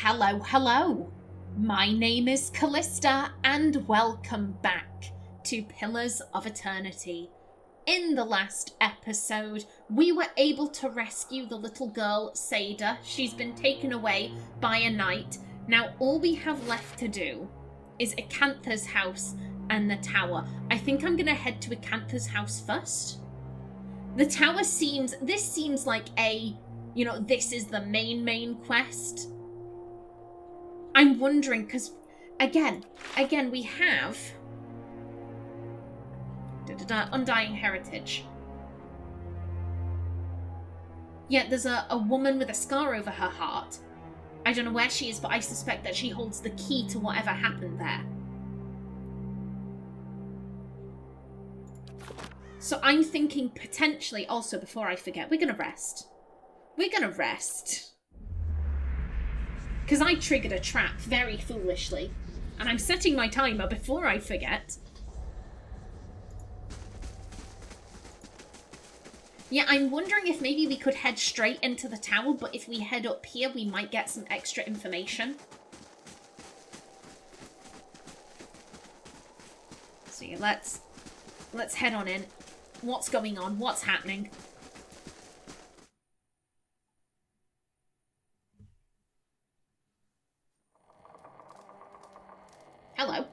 Hello, hello. My name is Callista, and welcome back to Pillars of Eternity. In the last episode, we were able to rescue the little girl, Seda. She's been taken away by a knight. Now all we have left to do is Icantha's house and the tower. I think I'm going to head to Icantha's house first. The tower seems like this is the main quest. I'm wondering, because, again, we have Undying Heritage. Yeah, there's a woman with a scar over her heart. I don't know where she is, but I suspect that she holds the key to whatever happened there. So I'm thinking potentially, also, before I forget, we're going to rest. Because I triggered a trap very foolishly. And I'm setting my timer before I forget. Yeah, I'm wondering if maybe we could head straight into the tower, but if we head up here, we might get some extra information. So yeah, let's head on in. What's going on? What's happening? Hello.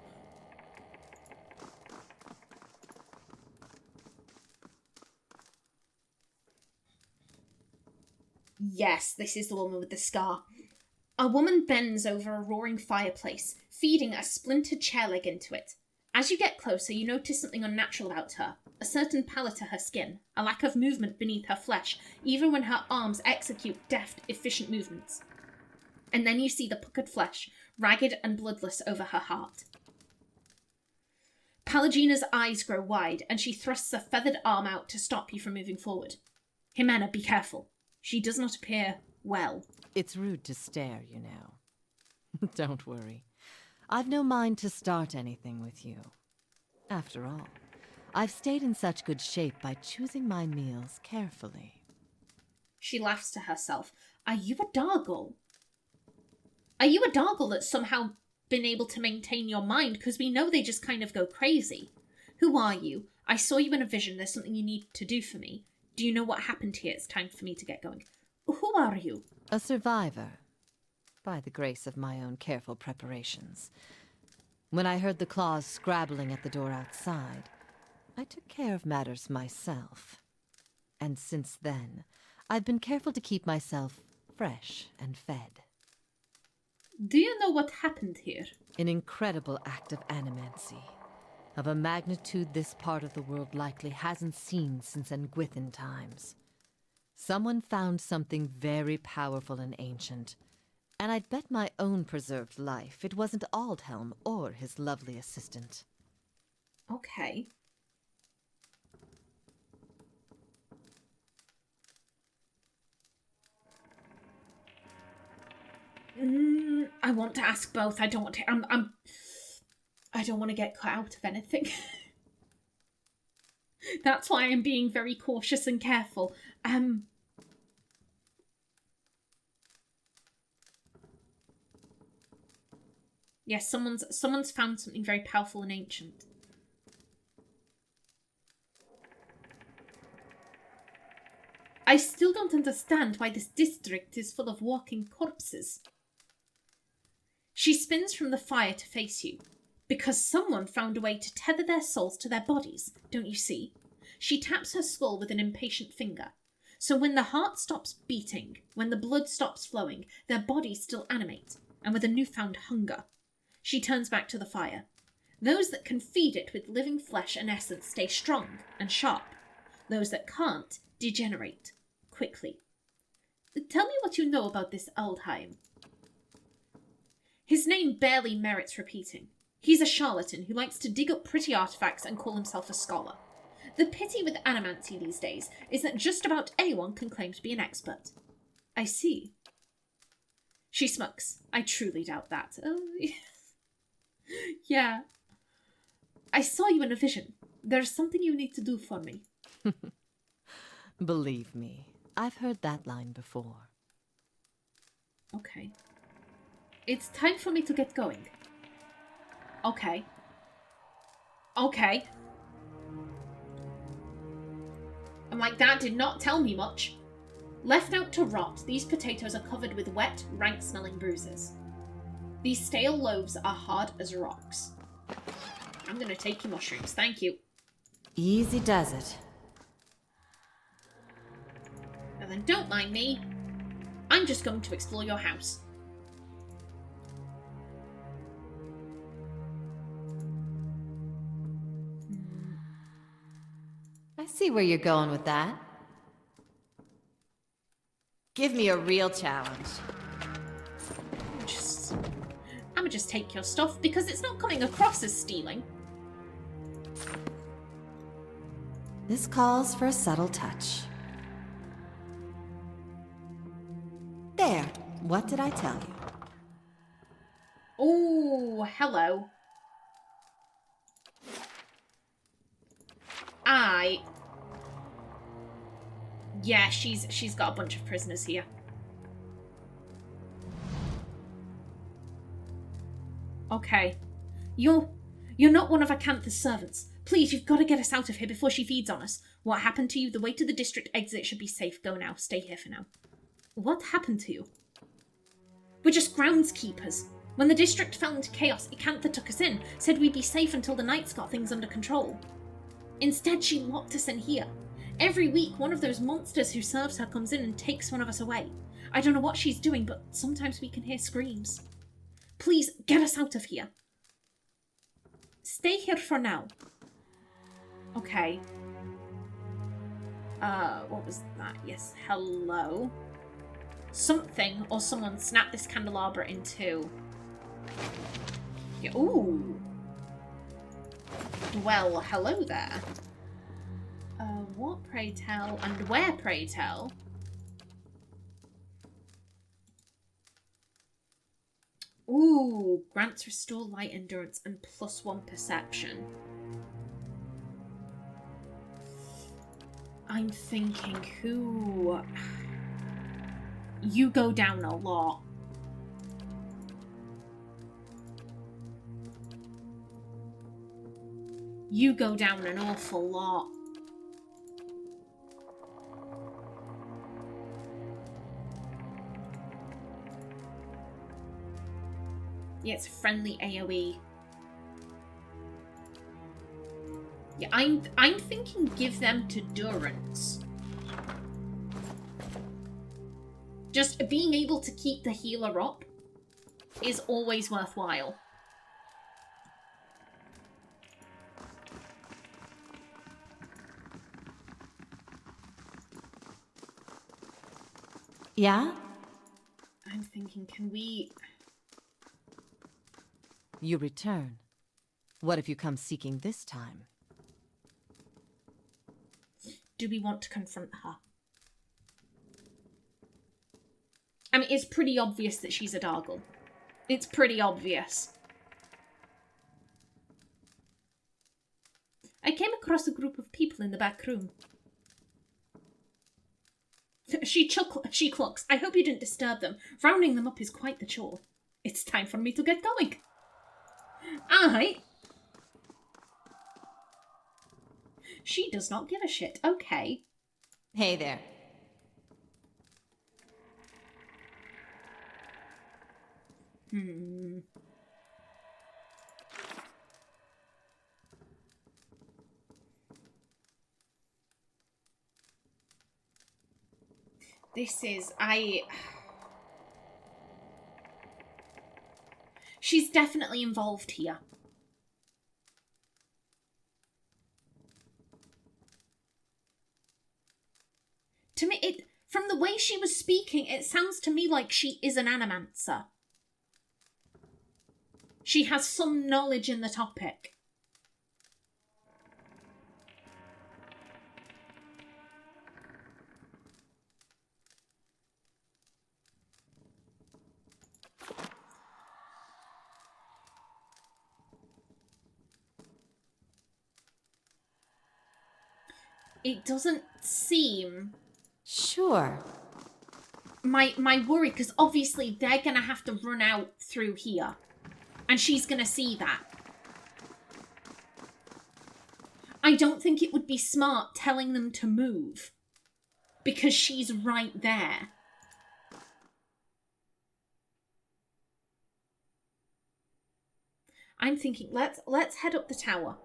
Yes, this is the woman with the scar. A woman bends over a roaring fireplace, feeding a splintered chair leg into it. As you get closer, you notice something unnatural about her. A certain pallor to her skin, a lack of movement beneath her flesh, even when her arms execute deft, efficient movements. And then you see the puckered flesh, ragged and bloodless over her heart. Palagina's eyes grow wide, and she thrusts a feathered arm out to stop you from moving forward. Ximena, be careful. She does not appear well. It's rude to stare, you know. Don't worry. I've no mind to start anything with you. After all, I've stayed in such good shape by choosing my meals carefully. She laughs to herself. Are you a Dargle? Are you a Dargle that's somehow been able to maintain your mind? Because we know they just kind of go crazy. Who are you? I saw you in a vision. There's something you need to do for me. Do you know what happened here? It's time for me to get going. Who are you? A survivor. By the grace of my own careful preparations. When I heard the claws scrabbling at the door outside, I took care of matters myself. And since then, I've been careful to keep myself fresh and fed. Do you know what happened here? An incredible act of animancy, of a magnitude this part of the world likely hasn't seen since Engwithan times. Someone found something very powerful and ancient, and I'd bet my own preserved life it wasn't Aldhelm or his lovely assistant. Okay. I want to ask both. I don't want to. I don't want to get cut out of anything. That's why I'm being very cautious and careful. Yes, someone's found something very powerful and ancient. I still don't understand why this district is full of walking corpses. She spins from the fire to face you. Because someone found a way to tether their souls to their bodies, don't you see? She taps her skull with an impatient finger. So when the heart stops beating, when the blood stops flowing, their bodies still animate, and with a newfound hunger. She turns back to the fire. Those that can feed it with living flesh and essence stay strong and sharp. Those that can't degenerate quickly. Tell me what you know about this Aldheim. His name barely merits repeating. He's a charlatan who likes to dig up pretty artifacts and call himself a scholar. The pity with animancy these days is that just about anyone can claim to be an expert. I see. She smirks. I truly doubt that. Yeah. I saw you in a vision. There's something you need to do for me. Believe me, I've heard that line before. Okay. It's time for me to get going. Okay. Okay. I'm like, that did not tell me much. Left out to rot, these potatoes are covered with wet, rank-smelling bruises. These stale loaves are hard as rocks. I'm gonna take your mushrooms, thank you. Easy does it. Now then, don't mind me. I'm just going to explore your house. I see where you're going with that. Give me a real challenge. I'm gonna just take your stuff because it's not coming across as stealing. This calls for a subtle touch. There. What did I tell you? Oh, hello. Yeah, she's got a bunch of prisoners here. Okay. You're not one of Icantha's servants. Please, you've got to get us out of here before she feeds on us. What happened to you? The way to the district exit should be safe. Go now. Stay here for now. What happened to you? We're just groundskeepers. When the district fell into chaos, Icantha took us in, said we'd be safe until the Knights got things under control. Instead, she locked us in here. Every week, one of those monsters who serves her comes in and takes one of us away. I don't know what she's doing, but sometimes we can hear screams. Please, get us out of here. Stay here for now. Okay. What was that? Yes, hello. Something or someone snapped this candelabra in two. Yeah, ooh. Well, hello there. What, pray tell, and where, pray tell? Ooh, grants restore light endurance and +1 perception. I'm thinking who... You go down a lot. You go down an awful lot. Yeah, it's a friendly AoE. Yeah, I'm thinking give them to Durance. Just being able to keep the healer up is always worthwhile. Yeah? I'm thinking, can we... You return. What if you come seeking this time? Do we want to confront her? I mean, it's pretty obvious that she's a Dargle. It's pretty obvious. I came across a group of people in the back room. She clucks. I hope you didn't disturb them. Rounding them up is quite the chore. It's time for me to get going. She does not give a shit. Okay. Hey there. This is... She's definitely involved here. To me, from the way she was speaking, it sounds to me like she is an animancer. She has some knowledge in the topic. It doesn't seem... Sure. my worry, because obviously they're going to have to run out through here. And she's going to see that. I don't think it would be smart telling them to move. Because she's right there. I'm thinking, let's head up the tower.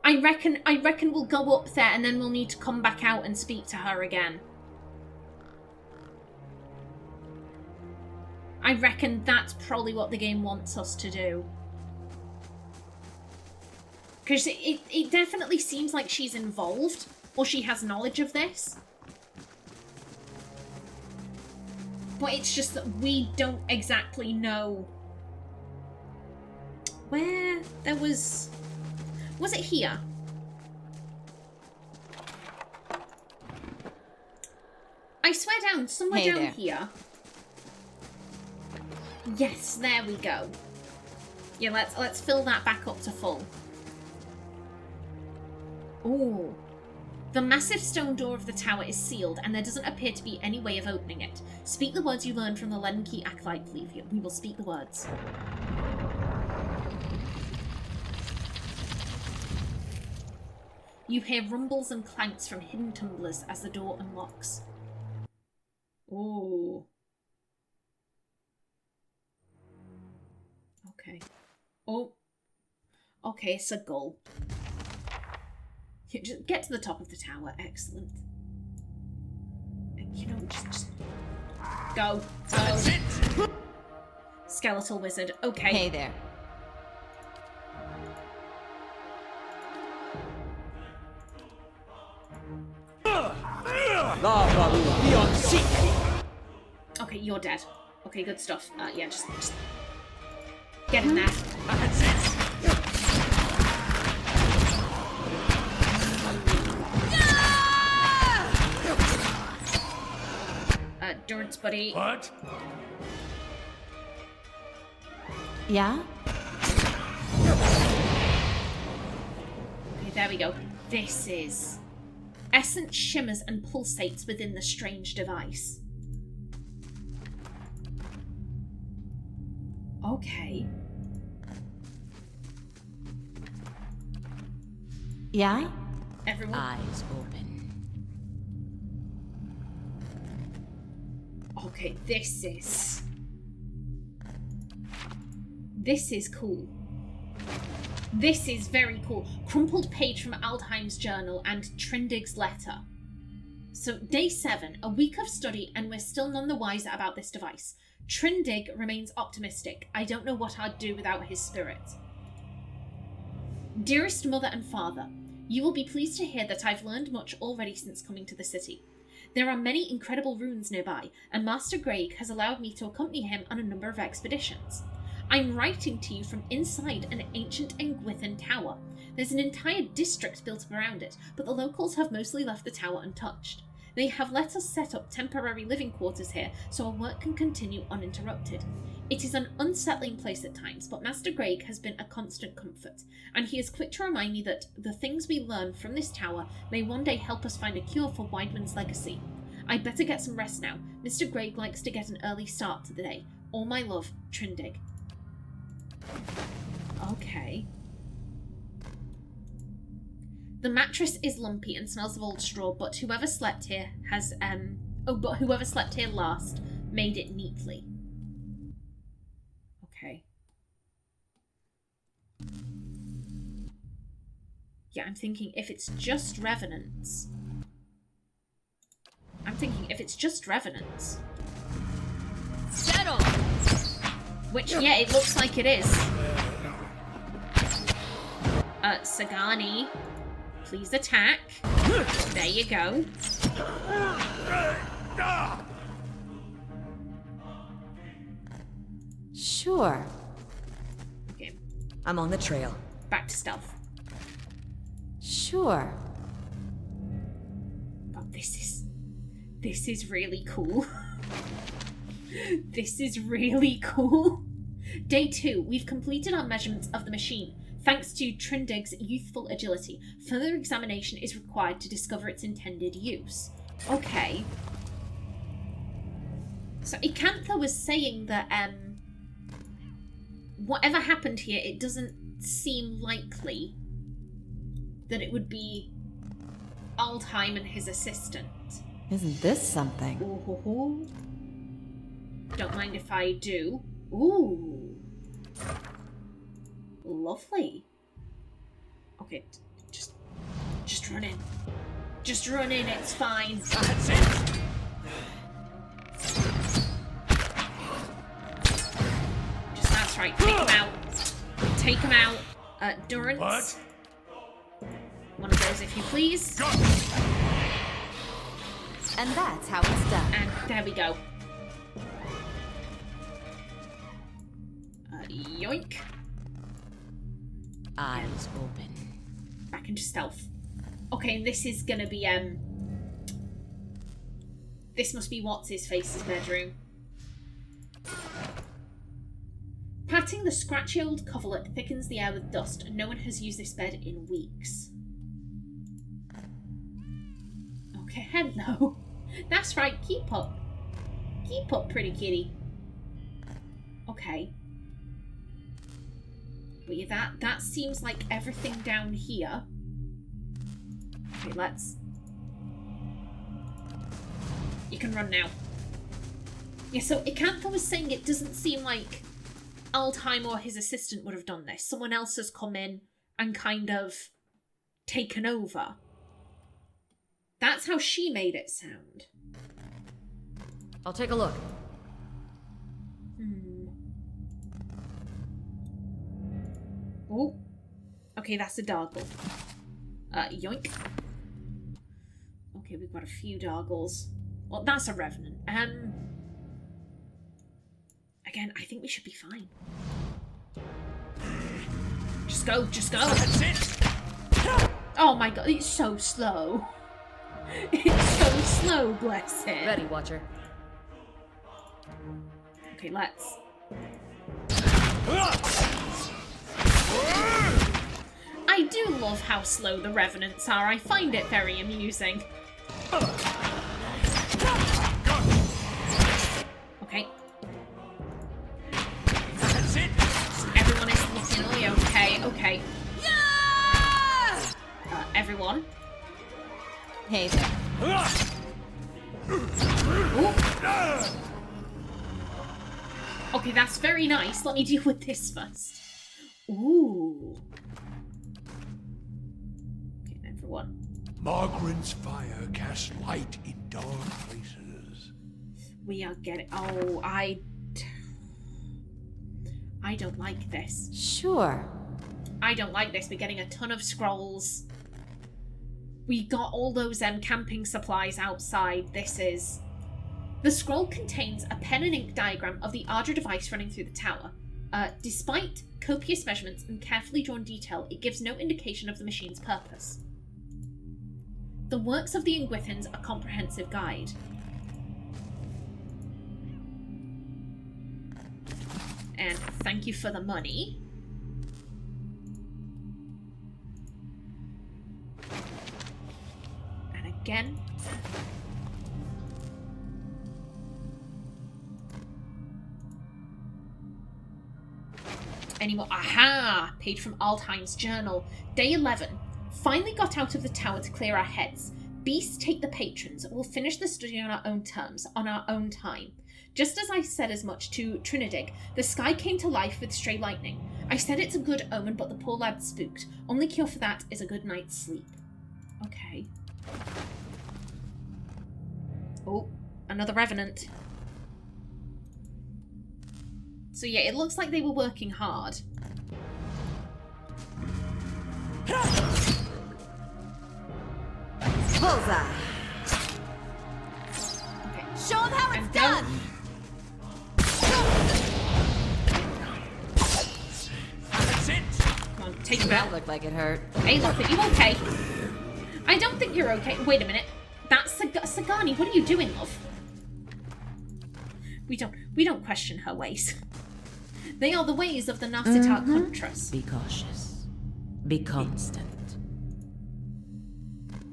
I reckon we'll go up there and then we'll need to come back out and speak to her again. I reckon that's probably what the game wants us to do. Because it definitely seems like she's involved, or she has knowledge of this. But it's just that we don't exactly know where there was... Was it here? I swear down, somewhere down there. here. Yes, there we go. Yeah, let's fill that back up to full. Ooh. The massive stone door of the tower is sealed, and there doesn't appear to be any way of opening it. Speak the words you learned from the Len Key Acolyte, Levia. We will speak the words. You hear rumbles and clanks from hidden tumblers as the door unlocks. Ooh. Okay. Oh. Okay, it's a gull. Just get to the top of the tower. Excellent. You know, just go. That's it. Skeletal wizard. Okay. Hey there. Lava will be on seek. Okay, you're dead. Okay, good stuff. Yeah, just get in there. That's it. Durance, buddy. What? Yeah? Okay, there we go. This is... Essence shimmers and pulsates within the strange device. Okay. Yeah? Everyone? Eyes open. Okay, this is cool. This is very cool. Crumpled page from Aldheim's journal and Trindig's letter. So, day 7, a week of study, and we're still none the wiser about this device. Trindig remains optimistic. I don't know what I'd do without his spirit. Dearest mother and father, you will be pleased to hear that I've learned much already since coming to the city. There are many incredible ruins nearby, and Master Greg has allowed me to accompany him on a number of expeditions. I'm writing to you from inside an ancient Engwithan tower. There's an entire district built up around it, but the locals have mostly left the tower untouched. They have let us set up temporary living quarters here so our work can continue uninterrupted. It is an unsettling place at times, but Master Greg has been a constant comfort, and he is quick to remind me that the things we learn from this tower may one day help us find a cure for Widewind's legacy. I'd better get some rest now. Mr. Greg likes to get an early start to the day. All my love, Trindig. Okay. The mattress is lumpy and smells of old straw, but whoever slept here has, whoever slept here last made it neatly. Okay. Yeah, I'm thinking if it's just revenants. Settle! Which, yeah, it looks like it is. Sagani, please attack. There you go. Sure. Okay, I'm on the trail. back to stealth. Sure. God, this is really cool. This is really cool. Day 2, we've completed our measurements of the machine. Thanks to Trindig's youthful agility, further examination is required to discover its intended use. Okay. So Icantha was saying that whatever happened here, it doesn't seem likely that it would be Altheim and his assistant. Isn't this something? Ooh. Don't mind if I do. Ooh. Lovely. Okay, just run in. Just run in, it's fine. That's it. That's right, take him out. Take him out. Durance. What? One of those, if you please. And that's how it's done. And there we go. Yoink. Eyes open. Back into stealth. Okay, and this is gonna be, this must be What's-His-Face's bedroom. Patting the scratchy old coverlet thickens the air with dust, and no one has used this bed in weeks. Okay, hello. That's right, keep up. Keep up, pretty kitty. Okay. Well, yeah, that seems like everything down here. Okay, let's... You can run now. Yeah, so Icantha was saying it doesn't seem like Altheim or his assistant would have done this. Someone else has come in and kind of taken over. That's how she made it sound. I'll take a look. Oh. Okay, that's a Dargle. Yoink. Okay, we've got a few Dargles. Well, that's a Revenant. Again, I think we should be fine. Just go, just go. That's it. Oh my god, it's so slow. It's so slow, bless it. Ready, Watcher. Okay, let's. I do love how slow the Revenants are. I find it very amusing. Okay. That's it. Everyone is looking really okay. Okay. Everyone. Hey there. Ooh. Okay, that's very nice. Let me deal with this first. Ooh. Okay, everyone. Margaret's fire casts light in dark places. We are getting... Oh, I don't like this. Sure. I don't like this. We're getting a ton of scrolls. We got all those camping supplies outside. This is... The scroll contains a pen and ink diagram of the Ardra device running through the tower. Despite copious measurements and carefully drawn detail, it gives no indication of the machine's purpose. The works of the Ingwithans, a comprehensive guide. And thank you for the money. And again. Anymore. Aha! Page from Altheim's journal. Day 11. Finally got out of the tower to clear our heads. Beasts take the patrons. We'll finish the study on our own terms, on our own time. Just as I said as much to Trinidig, the sky came to life with stray lightning. I said it's a good omen, but the poor lad's spooked. Only cure for that is a good night's sleep. Okay. Oh, another Revenant. So yeah, it looks like they were working hard. Bullseye. Okay. Show them how it's done. That's it. Come on, take him That out. looked like it hurt. Hey, look, are you okay? I don't think you're okay. Wait a minute. That's Sagani. What are you doing, love? We don't question her ways. They are the ways of the Narsitar Contras. Be cautious. Be constant.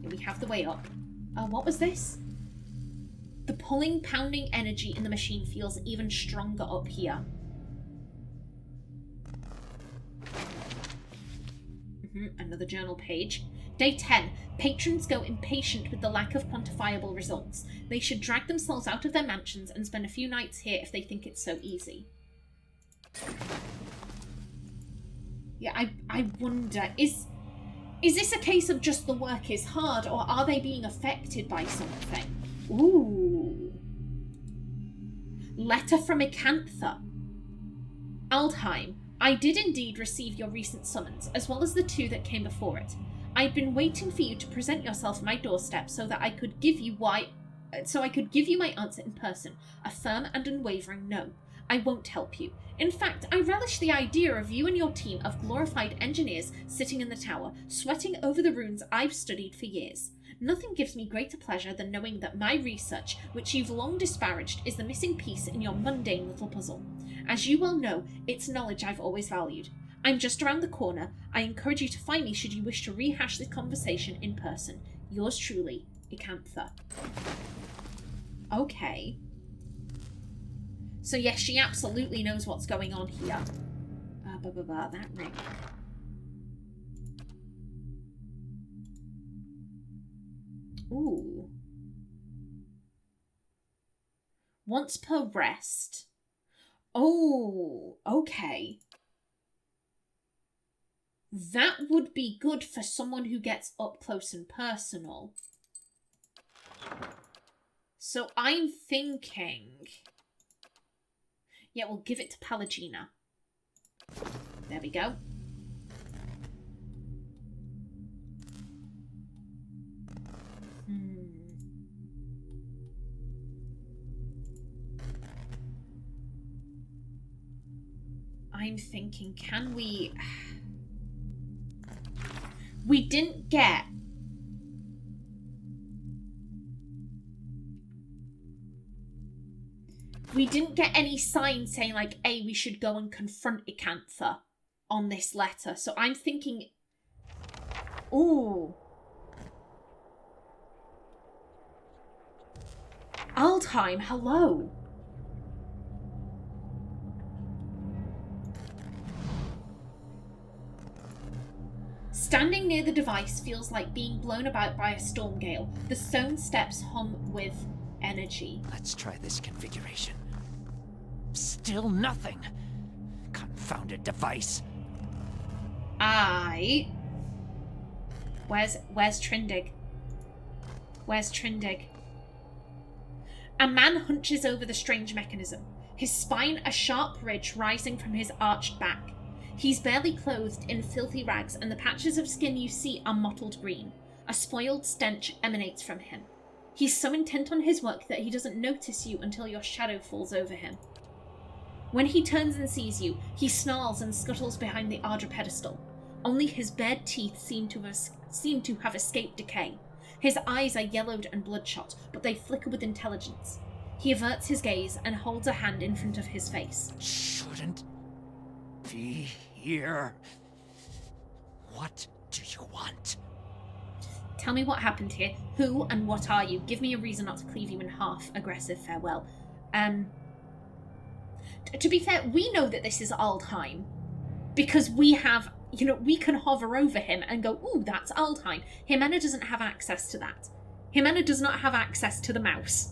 We have the way up. What was this? The pulling, pounding energy in the machine feels even stronger up here. Another journal page. Day 10. Patrons go impatient with the lack of quantifiable results. They should drag themselves out of their mansions and spend a few nights here if they think it's so easy. Yeah, I wonder, is this a case of just the work is hard, or are they being affected by something? Ooh. Letter from Icantha. Aldheim, I did indeed receive your recent summons, as well as the 2 that came before it. I'd been waiting for you to present yourself at my doorstep so that I could give you my answer in person, a firm and unwavering no. I won't help you. In fact, I relish the idea of you and your team of glorified engineers sitting in the tower, sweating over the runes I've studied for years. Nothing gives me greater pleasure than knowing that my research, which you've long disparaged, is the missing piece in your mundane little puzzle. As you well know, it's knowledge I've always valued. I'm just around the corner. I encourage you to find me should you wish to rehash this conversation in person. Yours truly, Icantha. Okay. So yes, she absolutely knows what's going on here. That ring. Ooh. Once per rest. Oh, okay. That would be good for someone who gets up close and personal. So I'm thinking... Yeah, we'll give it to Pallegina. There we go. I'm thinking, can we... We didn't get... We didn't get any sign saying, like, hey, we should go and confront Icantha on this letter. So I'm thinking... Ooh. Aldheim, hello. Standing near the device feels like being blown about by a storm gale. The stone steps hum with energy. Let's try this configuration. Still nothing. Confounded device. Where's Trindig? Where's Trindig? A man hunches over the strange mechanism, his spine a sharp ridge rising from his arched back. He's barely clothed in filthy rags, and the patches of skin you see are mottled green. A spoiled stench emanates from him. He's so intent on his work that he doesn't notice you until your shadow falls over him. When he turns and sees you, he snarls and scuttles behind the Ardra pedestal. Only his bared teeth seem to have escaped decay. His eyes are yellowed and bloodshot, but they flicker with intelligence. He averts his gaze and holds a hand in front of his face. Shouldn't be here. What do you want? Tell me what happened here. Who and what are you? Give me a reason not to cleave you in half. Aggressive farewell. To be fair, we know that this is Aldheim. Because we have, we can hover over him and go, ooh, that's Aldheim. Ximena doesn't have access to that. Ximena does not have access to the mouse.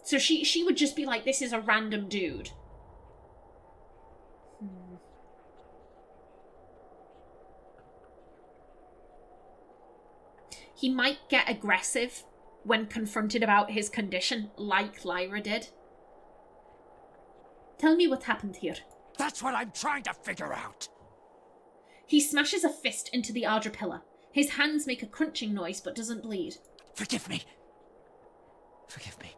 So she would just be like, this is a random dude. He might get aggressive when confronted about his condition, like Lyra did. Tell me what happened here. That's what I'm trying to figure out. He smashes a fist into the Ardra pillar. His hands make a crunching noise but doesn't bleed. Forgive me. Forgive me.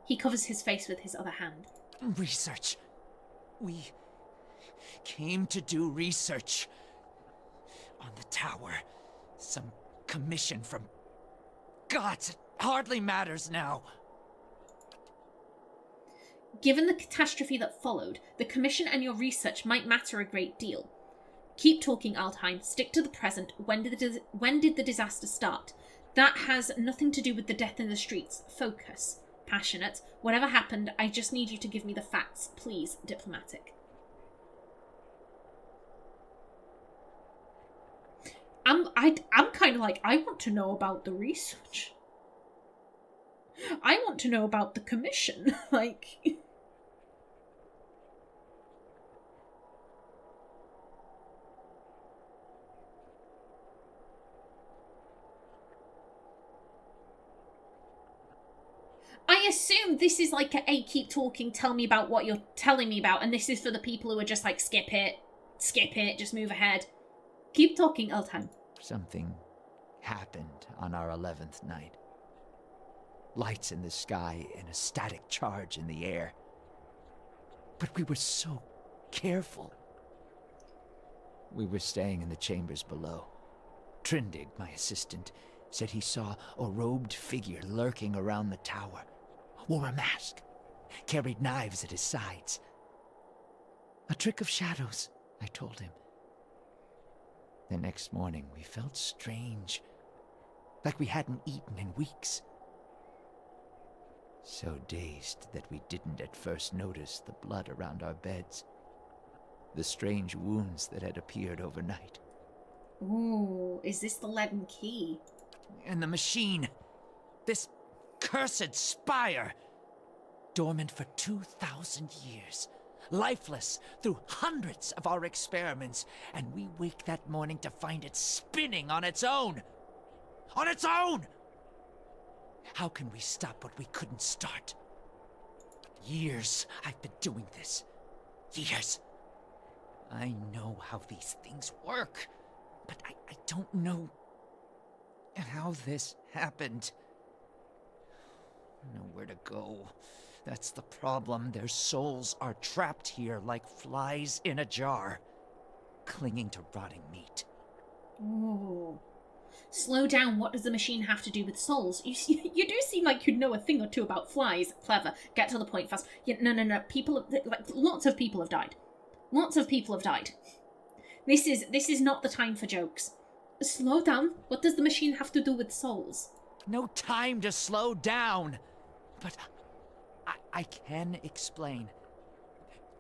He covers his face with his other hand. Research. We came to do research on the tower. Some commission from gods. It hardly matters now. Given the catastrophe that followed, the Commission and your research might matter a great deal. Keep talking, Altheim. Stick to the present. When did the disaster start? That has nothing to do with the death in the streets. Focus. Passionate. Whatever happened, I just need you to give me the facts. Please, diplomatic. I'm kind of like, I want to know about the research. I want to know about the Commission. Like... I assume this is like a, hey, keep talking, tell me about what you're telling me about, and this is for the people who are just like, skip it, just move ahead. Keep talking, Altheim. Something happened on our 11th night. Lights in the sky and a static charge in the air. But we were so careful. We were staying in the chambers below. Trindig, my assistant, said he saw a robed figure lurking around the tower. Wore a mask. Carried knives at his sides. A trick of shadows, I told him. The next morning, we felt strange. Like we hadn't eaten in weeks. So dazed that we didn't at first notice the blood around our beds. The strange wounds that had appeared overnight. Ooh, is this the leaden key? And the machine. This cursed spire. Dormant for 2,000 years. Lifeless through hundreds of our experiments. And we wake that morning to find it spinning on its own. On its own! How can we stop what we couldn't start? Years I've been doing this. Years. I know how these things work. But I don't know how this happened. Nowhere to go. That's the problem. Their souls are trapped here like flies in a jar, clinging to rotting meat. Ooh. Slow down. What does the machine have to do with souls? You do seem like you'd know a thing or two about flies. Clever. Get to the point fast. Yeah, no. People, like, lots of people have died. Lots of people have died. This is not the time for jokes. Slow down. What does the machine have to do with souls? No time to slow down. But I can explain.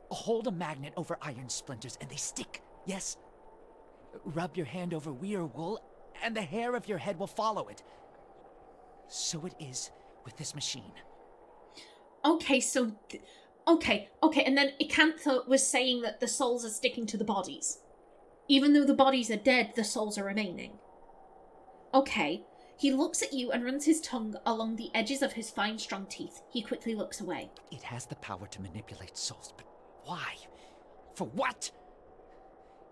Hold a magnet over iron splinters and they stick, yes? Rub your hand over weir wool and the hair of your head will follow it. So it is with this machine. Okay, so... Okay, and then Icantha was saying that the souls are sticking to the bodies. Even though the bodies are dead, the souls are remaining. Okay. He looks at you and runs his tongue along the edges of his fine, strong teeth. He quickly looks away. It has the power to manipulate souls, but why? For what?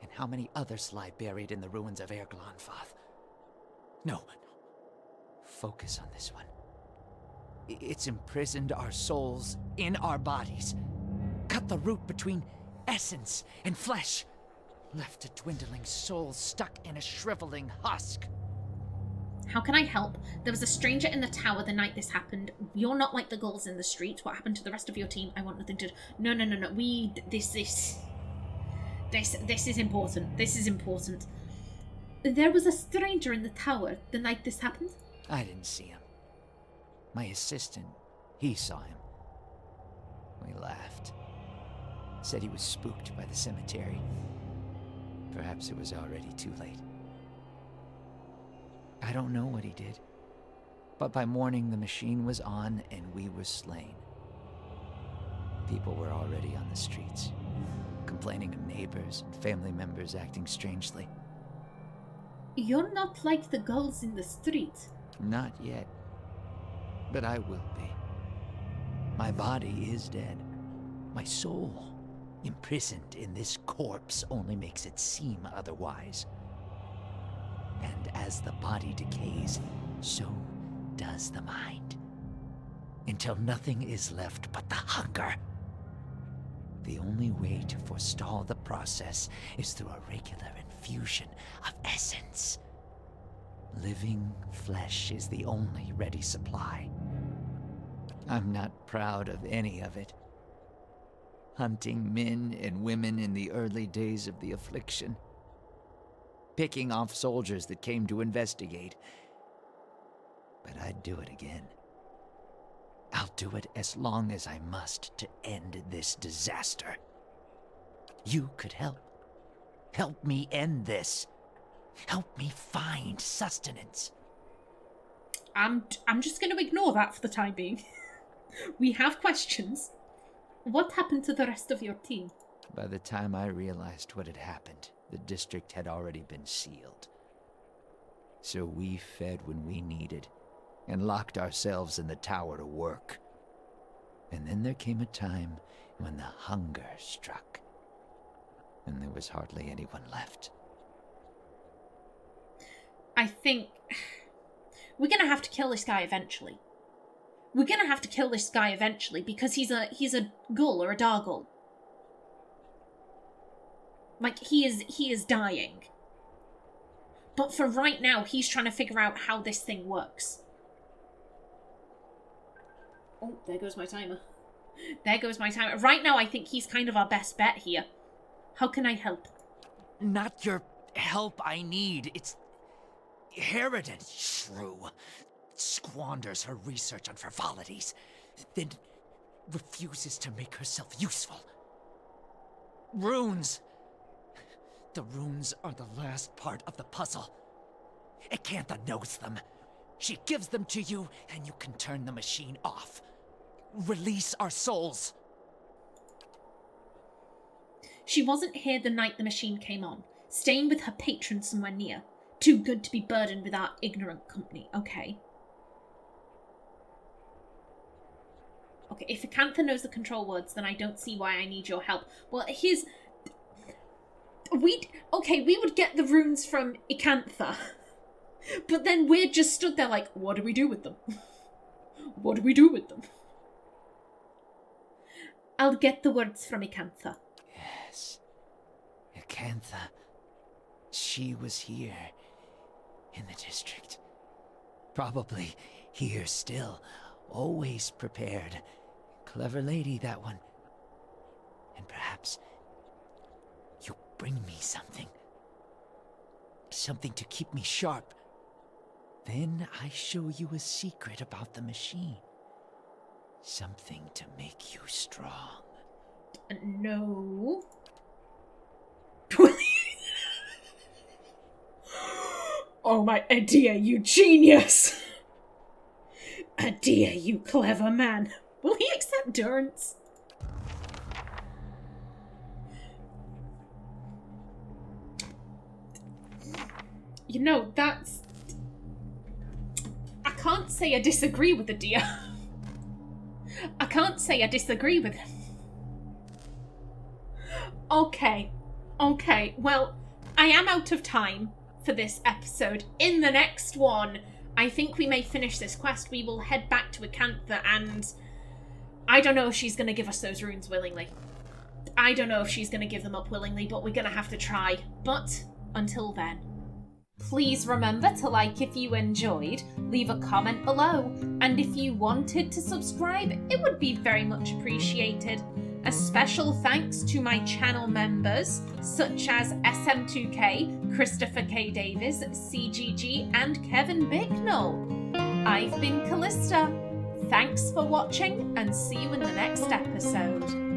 And how many others lie buried in the ruins of Erglonfath? No. Focus on this one. It's imprisoned our souls in our bodies. Cut the root between essence and flesh. Left a dwindling soul stuck in a shriveling husk. How can I help? There was a stranger in the tower the night this happened. You're not like the ghouls in the street. What happened to the rest of your team? I want nothing to... No. This is important. This is important. There was a stranger in the tower the night this happened? I didn't see him. My assistant, he saw him. We laughed. Said he was spooked by the cemetery. Perhaps it was already too late. I don't know what he did. But by morning the machine was on and we were slain. People were already on the streets, complaining of neighbors and family members acting strangely. You're not like the ghouls in the street. Not yet. But I will be. My body is dead. My soul, imprisoned in this corpse, only makes it seem otherwise. And as the body decays, so does the mind. Until nothing is left but the hunger. The only way to forestall the process is through a regular infusion of essence. Living flesh is the only ready supply. I'm not proud of any of it, hunting men and women in the early days of the affliction, picking off soldiers that came to investigate. But I'd do it again. I'll do it as long as I must to end this disaster. You could help. Help me end this. Help me find sustenance. I'm just going to ignore that for the time being. We have questions. What happened to the rest of your team? By the time I realized what had happened, the district had already been sealed. So we fed when we needed, and locked ourselves in the tower to work. And then there came a time when the hunger struck, and there was hardly anyone left. I think we're gonna have to kill this guy eventually. We're gonna have to kill this guy eventually because he's a ghoul or a dargul. Like, he is dying. But for right now, he's trying to figure out how this thing works. Oh, there goes my timer. There goes my timer. Right now, I think he's kind of our best bet here. How can I help? Not your help I need. It's Harridan, shrew. Squanders her research on frivolities, then refuses to make herself useful. Runes. The runes are the last part of the puzzle. Icantha knows them. She gives them to you, and you can turn the machine off. Release our souls. She wasn't here the night the machine came on, staying with her patron somewhere near. Too good to be burdened with our ignorant company. Okay. Okay, if Icantha knows the control words, then I don't see why I need your help. Well, we would get the runes from Icantha. But then we're just stood there like, what do we do with them? What do we do with them? I'll get the words from Icantha. Yes. Icantha. She was here. In the district. Probably here still. Always prepared. Clever lady, that one. And perhaps you bring me something. Something to keep me sharp. Then I show you a secret about the machine. Something to make you strong. No. Oh my, Adia, you genius! Adia, you clever man. Will he accept durance? You know, that's... I can't say I disagree with Adia. I can't say I disagree with him. Okay, well, I am out of time for this episode. In the next one, I think we may finish this quest. We will head back to Icantha, and I don't know if she's going to give us those runes willingly. I don't know if she's going to give them up willingly, but we're going to have to try. But until then, please remember to like if you enjoyed, leave a comment below, and if you wanted to subscribe, it would be very much appreciated. A special thanks to my channel members, such as SM2K, Christopher K. Davis, CGG, and Kevin Bicknell. I've been Callista. Thanks for watching, and see you in the next episode.